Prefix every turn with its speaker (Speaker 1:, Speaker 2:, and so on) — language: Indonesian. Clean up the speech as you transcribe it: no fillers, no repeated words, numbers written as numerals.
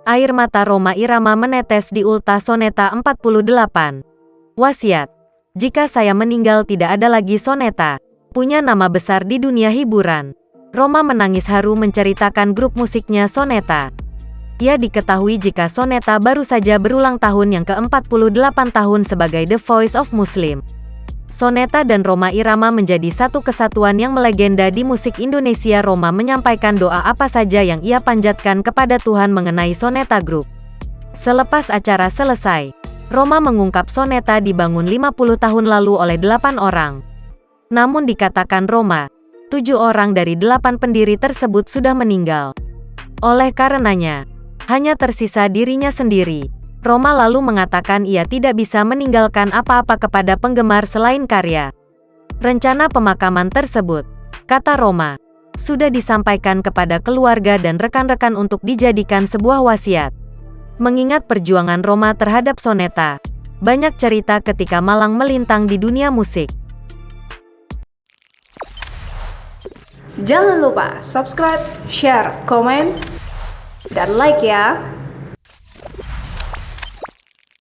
Speaker 1: Air mata Rhoma Irama menetes di ultah soneta 48. Wasiat. Jika saya meninggal tidak ada lagi soneta. Punya nama besar di dunia hiburan. Rhoma menangis haru menceritakan grup musiknya Soneta. Ia diketahui jika Soneta baru saja berulang tahun yang ke-48 tahun sebagai The Voice of Muslim. Soneta dan Rhoma Irama menjadi satu kesatuan yang melegenda di musik Indonesia. Rhoma menyampaikan doa apa saja yang ia panjatkan kepada Tuhan mengenai Soneta Group. Selepas acara selesai, Rhoma mengungkap Soneta dibangun 50 tahun lalu oleh 8 orang. Namun dikatakan Rhoma, 7 orang dari 8 pendiri tersebut sudah meninggal. Oleh karenanya, hanya tersisa dirinya sendiri. Rhoma lalu mengatakan ia tidak bisa meninggalkan apa-apa kepada penggemar selain karya. Rencana pemakaman tersebut, kata Rhoma, sudah disampaikan kepada keluarga dan rekan-rekan untuk dijadikan sebuah wasiat. Mengingat perjuangan Rhoma terhadap Soneta, banyak cerita ketika malang melintang di dunia musik.
Speaker 2: Jangan lupa subscribe, share, komen, dan like ya!